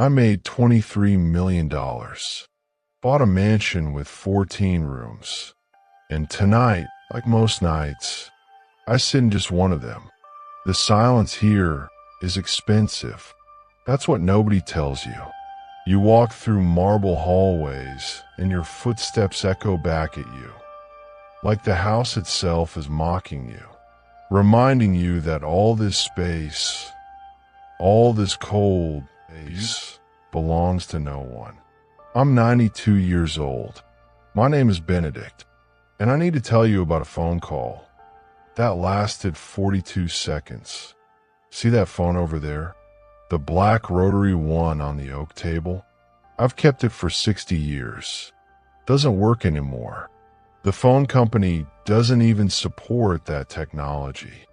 I made $23 million. Bought a mansion with 14 rooms. And tonight, like most nights, I sit in just one of them. The silence here is expensive. That's what nobody tells you. You walk through marble hallways and your footsteps echo back at you, like the house itself is mocking you, reminding you that all this space, all this cold space belongs to no one. I'm 92 years old. My name is Benedict, and I need to tell you about a phone call that lasted 42 seconds. See that phone over there? The black rotary one on the oak table? I've kept it for 60 years. Doesn't work anymore. The phone company doesn't even support that technology.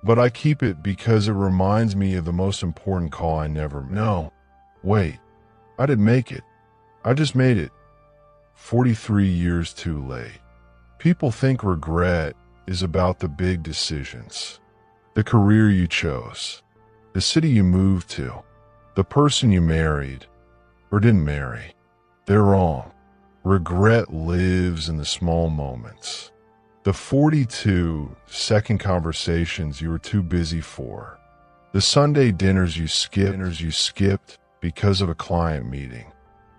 But I keep it because it reminds me of the most important call I never... No, wait, I didn't make it. I just made it. 43 years too late. People think regret is about the big decisions. The career you chose. The city you moved to. The person you married or didn't marry. They're wrong. Regret lives in the small moments. The 42-second conversations you were too busy for. The Sunday dinners you skipped because of a client meeting.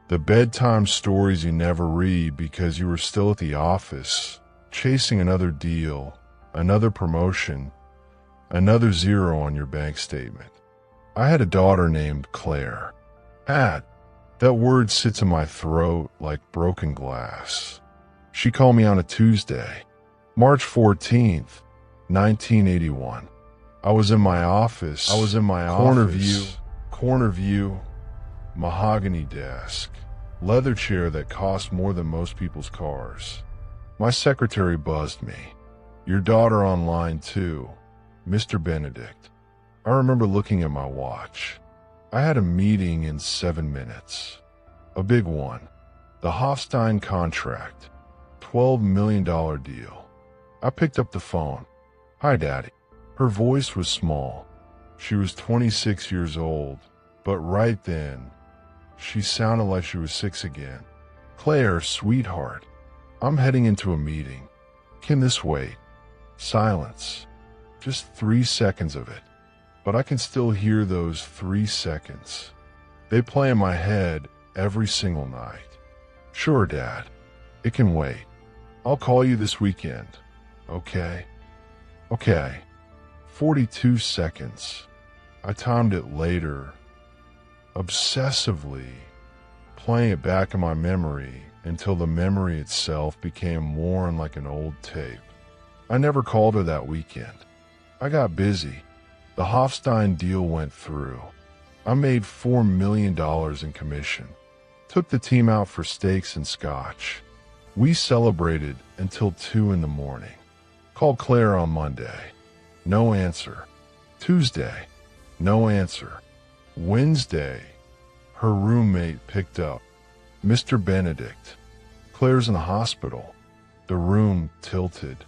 The bedtime stories you never read because you were still at the office, chasing another deal, another promotion, another zero on your bank statement. I had a daughter named Claire. That word sits in my throat like broken glass. She called me on a Tuesday, March 14th, 1981. I was in my office. Corner view, mahogany desk, leather chair that cost more than most people's cars. My secretary buzzed me. Your daughter online too, Mr. Benedict. I remember looking at my watch. I had a meeting in 7 minutes. A big one. The Hofstein contract. $12 million deal. I picked up the phone. Hi, Daddy. Her voice was small. She was 26 years old, but right then, she sounded like she was 6 again. Claire, sweetheart, I'm heading into a meeting. Can this wait? Silence. Just 3 seconds of it. But I can still hear those 3 seconds. They play in my head every single night. Sure, Dad. It can wait. I'll call you this weekend. Okay? Okay. 42 seconds. I timed it later, obsessively, playing it back in my memory until the memory itself became worn like an old tape. I never called her that weekend. I got busy. The Hofstein deal went through. I made $4 million in commission. Took the team out for steaks and scotch. We celebrated until 2 in the morning. Called Claire on Monday. No answer. Tuesday. No answer. Wednesday. Her roommate picked up. Mr. Benedict. Claire's in the hospital. The room tilted.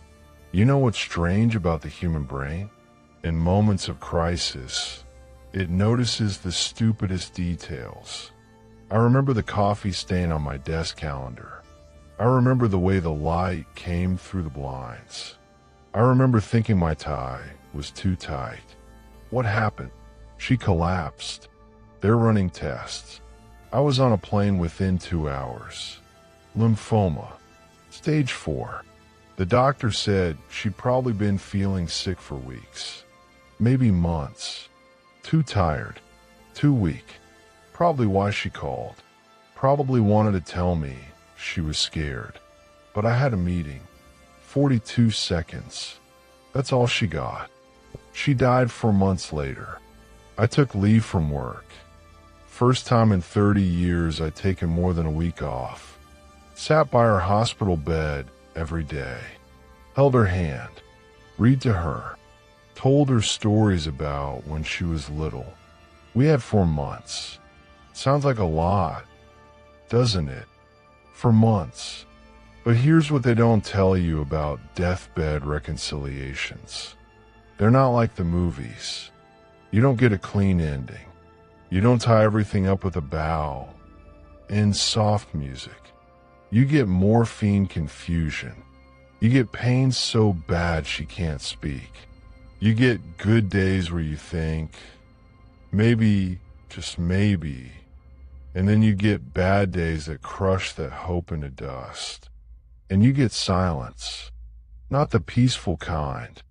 You know what's strange about the human brain? In moments of crisis, it notices the stupidest details. I remember the coffee stain on my desk calendar. I remember the way the light came through the blinds. I remember thinking my tie was too tight. What happened? She collapsed. They're running tests. I was on a plane within 2 hours. Lymphoma. Stage 4. The doctor said she'd probably been feeling sick for weeks. Maybe months. Too tired. Too weak. Probably why she called. Probably wanted to tell me she was scared. But I had a meeting. 42 seconds. That's all she got. She died 4 months later. I took leave from work. First time in 30 years I'd taken more than a week off. Sat by her hospital bed every day. Held her hand. Read to her. Told her stories about when she was little. We had 4 months. Sounds like a lot, doesn't it? For months. But here's what they don't tell you about deathbed reconciliations. They're not like the movies. You don't get a clean ending. You don't tie everything up with a bow. In soft music, you get morphine confusion. You get pain so bad she can't speak. You get good days where you think, maybe, just maybe, and then you get bad days that crush that hope into dust. And you get silence, not the peaceful kind,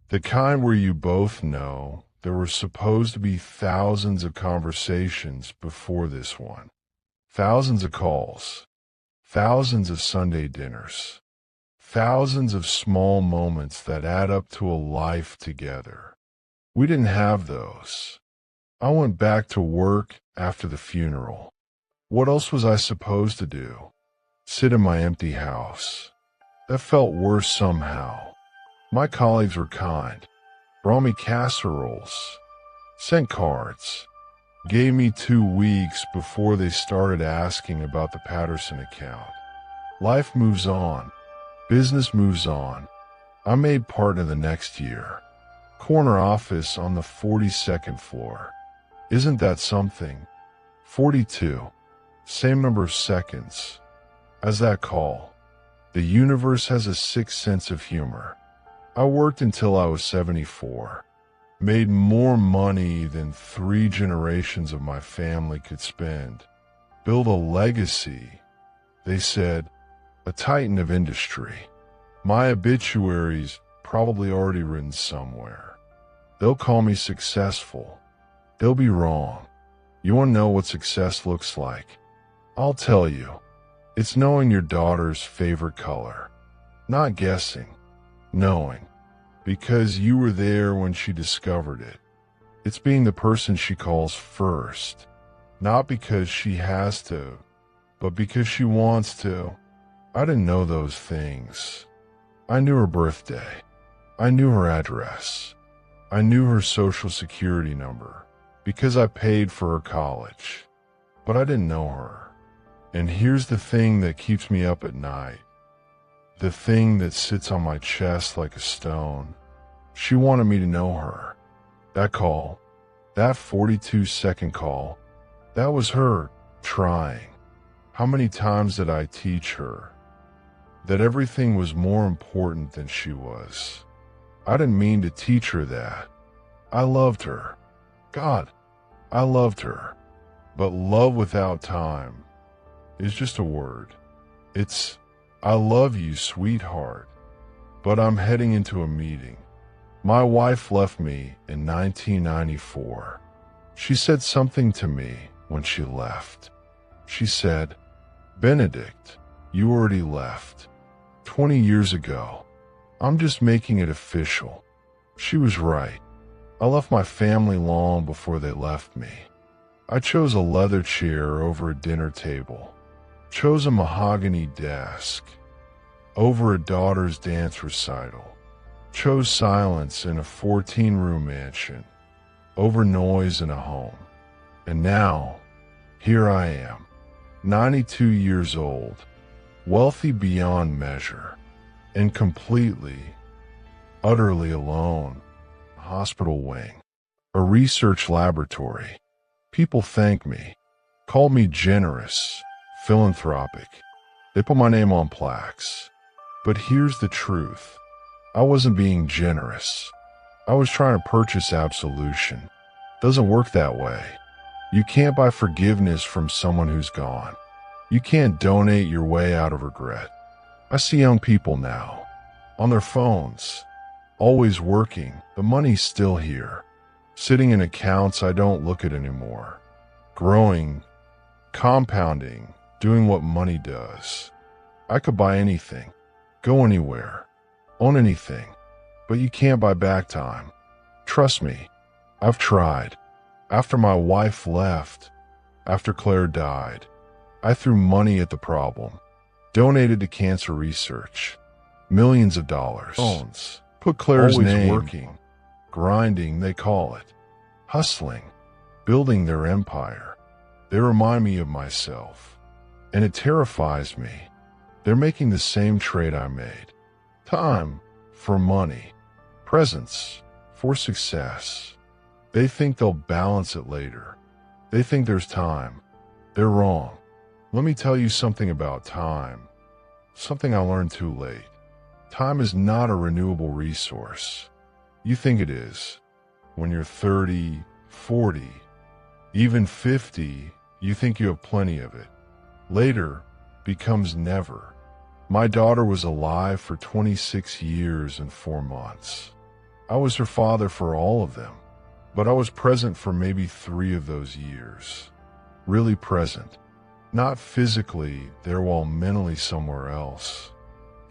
the kind where you both know there were supposed to be thousands of conversations before this one, thousands of calls, thousands of Sunday dinners, thousands of small moments that add up to a life together. We didn't have those. I went back to work after the funeral. What else was I supposed to do? Sit in my empty house. That felt worse somehow. My colleagues were kind, brought me casseroles, sent cards, gave me 2 weeks before they started asking about the Patterson account. Life moves on. Business moves on. I made partner the next year. Corner office on the 42nd floor. Isn't that something? 42. Same number of seconds as that call. The universe has a sixth sense of humor. I worked until I was 74. Made more money than 3 generations of my family could spend. Build a legacy. They said, a titan of industry. My obituary's probably already written somewhere. They'll call me successful. They'll be wrong. You want to know what success looks like? I'll tell you. It's knowing your daughter's favorite color. Not guessing. Knowing. Because you were there when she discovered it. It's being the person she calls first. Not because she has to, but because she wants to. I didn't know those things. I knew her birthday. I knew her address. I knew her social security number because I paid for her college. But I didn't know her. And here's the thing that keeps me up at night. The thing that sits on my chest like a stone. She wanted me to know her. That call, that 42-second call, that was her trying. How many times did I teach her that everything was more important than she was? I didn't mean to teach her that. I loved her. God, I loved her. But love without time is just a word. It's, I love you, sweetheart, but I'm heading into a meeting. My wife left me in 1994. She said something to me when she left. She said, Benedict, you already left. 20 years ago. I'm just making it official. She was right. I left my family long before they left me. I chose a leather chair over a dinner table. Chose a mahogany desk over a daughter's dance recital. Chose silence in a 14-room mansion over noise in a home. And now, here I am, 92 years old, wealthy beyond measure, and completely, utterly alone. A hospital wing, a research laboratory. People thank me, call me generous, philanthropic. They put my name on plaques. But here's the truth. I wasn't being generous. I was trying to purchase absolution. Doesn't work that way. You can't buy forgiveness from someone who's gone. You can't donate your way out of regret. I see young people now, on their phones, always working. The money's still here, sitting in accounts I don't look at anymore. Growing, compounding, doing what money does. I could buy anything, go anywhere, own anything, but you can't buy back time. Trust me, I've tried. After my wife left, after Claire died, I threw money at the problem, donated to cancer research, millions of dollars. Phones, put Claire's name, working, grinding, they call it, hustling, building their empire. They remind me of myself, and it terrifies me. They're making the same trade I made. Time for money, presence for success. They think they'll balance it later. They think there's time. They're wrong. Let me tell you something about time. Something I learned too late. Time is not a renewable resource. You think it is. When you're 30, 40, even 50, you think you have plenty of it. Later becomes never. My daughter was alive for 26 years and 4 months. I was her father for all of them, but I was present for maybe 3 of those years. Really present. Not physically there while mentally somewhere else.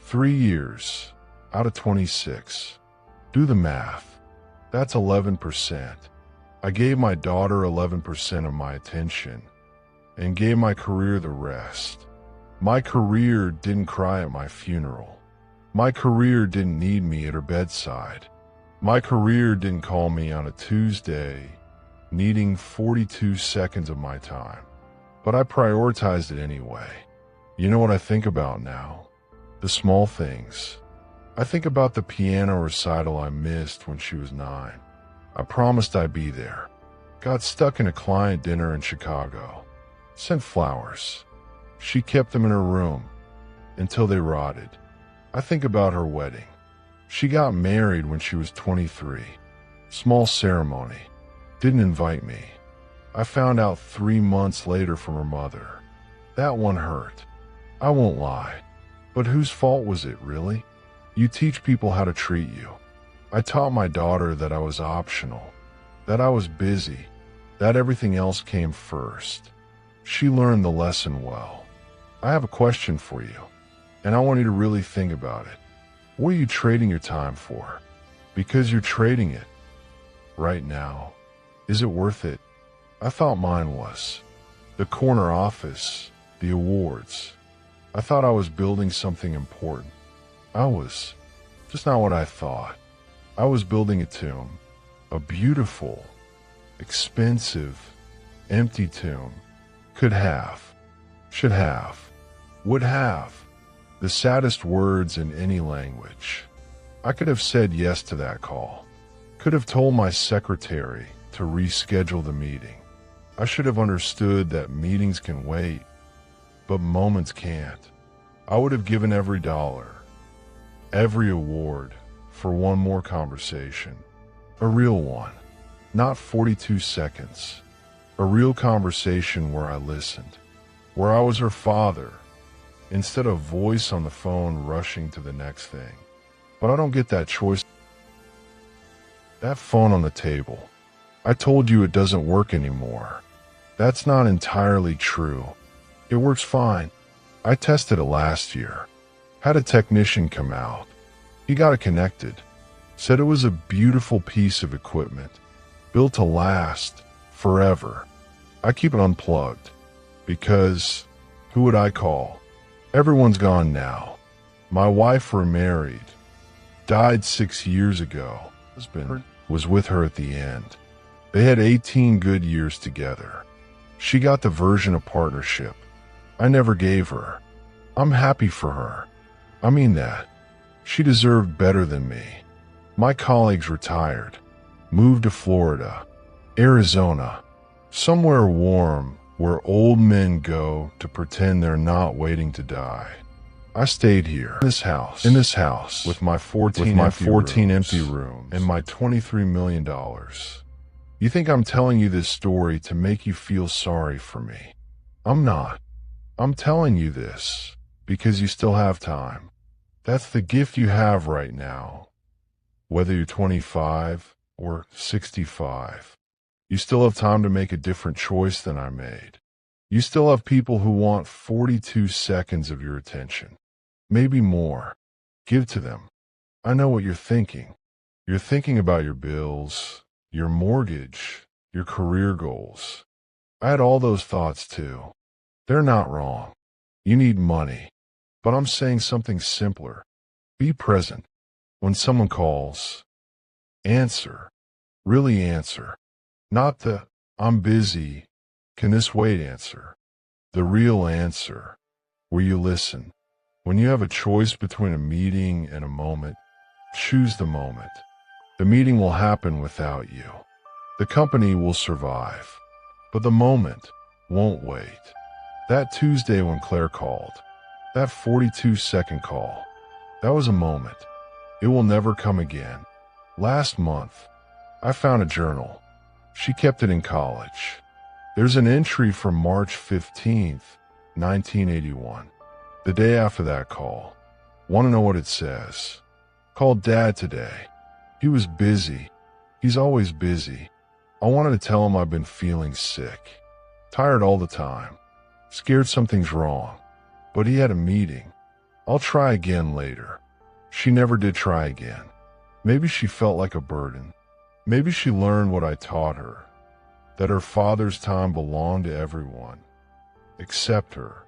3 years out of 26. Do the math. That's 11%. I gave my daughter 11% of my attention and gave my career the rest. My career didn't cry at my funeral. My career didn't need me at her bedside. My career didn't call me on a Tuesday, needing 42 seconds of my time. But I prioritized it anyway. You know what I think about now? The small things. I think about the piano recital I missed when she was 9. I promised I'd be there. Got stuck in a client dinner in Chicago. Sent flowers. She kept them in her room until they rotted. I think about her wedding. She got married when she was 23. Small ceremony. Didn't invite me. I found out 3 months later from her mother. That one hurt. I won't lie. But whose fault was it, really? You teach people how to treat you. I taught my daughter that I was optional, that I was busy, that everything else came first. She learned the lesson well. I have a question for you, and I want you to really think about it. What are you trading your time for? Because you're trading it right now. Is it worth it? I thought mine was. The corner office, the awards. I thought I was building something important. I was. Just not what I thought. I was building a tomb. A beautiful, expensive, empty tomb. Could have. Should have. Would have. The saddest words in any language. I could have said yes to that call. Could have told my secretary to reschedule the meeting. I should have understood that meetings can wait, but moments can't. I would have given every dollar, every award for one more conversation. A real one, not 42 seconds. A real conversation where I listened, where I was her father, instead of voice on the phone rushing to the next thing. But I don't get that choice. That phone on the table. I told you it doesn't work anymore. That's not entirely true. It works fine. I tested it last year. Had a technician come out. He got it connected. Said it was a beautiful piece of equipment, built to last forever. I keep it unplugged because who would I call? Everyone's gone now. My wife remarried. Died 6 years ago. Husband was with her at the end. They had 18 good years together. She got the version of partnership I never gave her. I'm happy for her. I mean that. She deserved better than me. My colleagues retired, moved to Florida, Arizona, somewhere warm where old men go to pretend they're not waiting to die. I stayed here, in this house, with my 14 empty rooms and my $23 million. You think I'm telling you this story to make you feel sorry for me? I'm not. I'm telling you this because you still have time. That's the gift you have right now. Whether you're 25 or 65, you still have time to make a different choice than I made. You still have people who want 42 seconds of your attention. Maybe more. Give to them. I know what you're thinking. You're thinking about your bills, your mortgage, your career goals. I had all those thoughts too. They're not wrong. You need money. But I'm saying something simpler. Be present. When someone calls, answer. Really answer. Not the, I'm busy, can this wait answer. The real answer, where you listen. When you have a choice between a meeting and a moment, choose the moment. The meeting will happen without you. The company will survive. But the moment won't wait. That Tuesday when Claire called, that 42-second call, that was a moment. It will never come again. Last month, I found a journal. She kept it in college. There's an entry from March 15th, 1981, the day after that call. Want to know what it says? Called Dad today. He was busy. He's always busy. I wanted to tell him I've been feeling sick. Tired all the time. Scared something's wrong. But he had a meeting. I'll try again later. She never did try again. Maybe she felt like a burden. Maybe she learned what I taught her, that her father's time belonged to everyone, except her.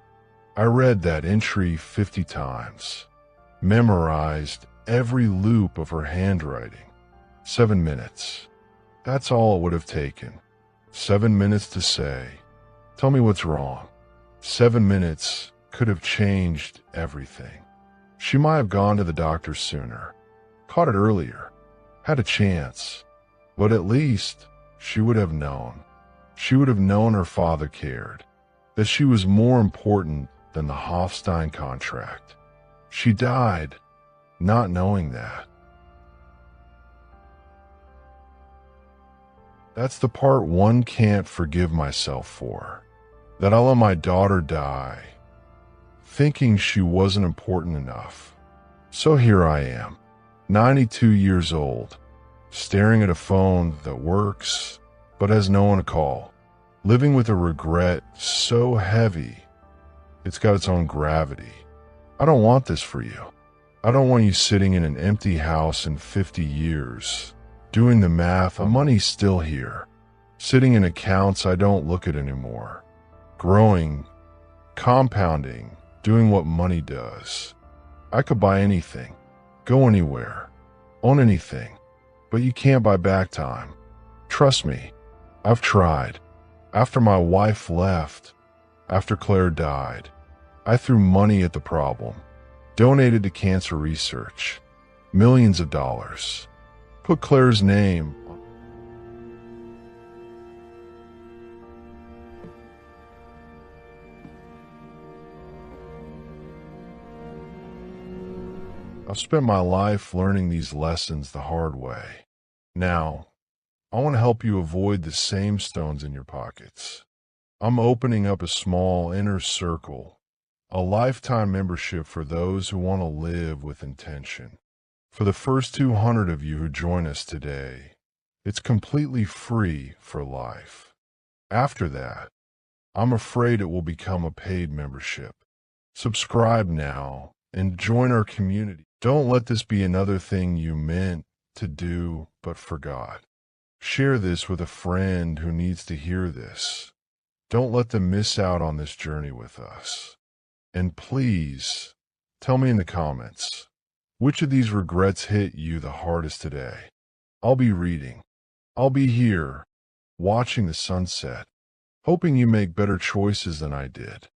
I read that entry 50 times, memorized every loop of her handwriting. 7 minutes. That's all it would have taken. 7 minutes to say, tell me what's wrong. 7 minutes could have changed everything. She might have gone to the doctor sooner, caught it earlier, had a chance, but at least she would have known. She would have known her father cared, that she was more important than the Hofstein contract. She died not knowing that. That's the part one can't forgive myself for, that I let my daughter die, thinking she wasn't important enough. So here I am, 92 years old, staring at a phone that works but has no one to call, living with a regret so heavy it's got its own gravity. I don't want this for you. I don't want you sitting in an empty house in 50 years, doing the math on money's still here, sitting in accounts I don't look at anymore, growing, compounding, doing what money does. I could buy anything, go anywhere, own anything, but you can't buy back time. Trust me, I've tried. After my wife left, after Claire died, I threw money at the problem, donated to cancer research, millions of dollars, put Claire's name on. I've spent my life learning these lessons the hard way. Now, I want to help you avoid the same stones in your pockets. I'm opening up a small inner circle, a lifetime membership for those who want to live with intention. For the first 200 of you who join us today, it's completely free for life. After that, I'm afraid it will become a paid membership. Subscribe now and join our community. Don't let this be another thing you meant to do but forgot. Share this with a friend who needs to hear this. Don't let them miss out on this journey with us. And please, tell me in the comments, which of these regrets hit you the hardest today? I'll be reading. I'll be here, watching the sunset, hoping you make better choices than I did.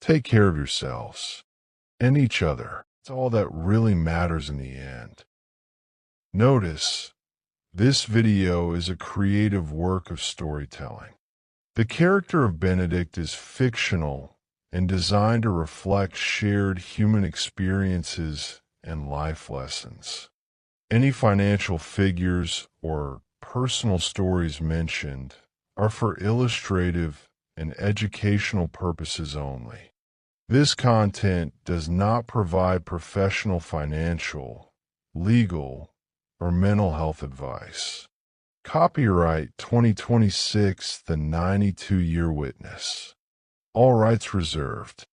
Take care of yourselves and each other. It's all that really matters in the end. Notice, this video is a creative work of storytelling. The character of Benedict is fictional and designed to reflect shared human experiences and life lessons. Any financial figures or personal stories mentioned are for illustrative and educational purposes only. This content does not provide professional financial, legal, or mental health advice. Copyright 2026, The 92-Year Witness. All rights reserved.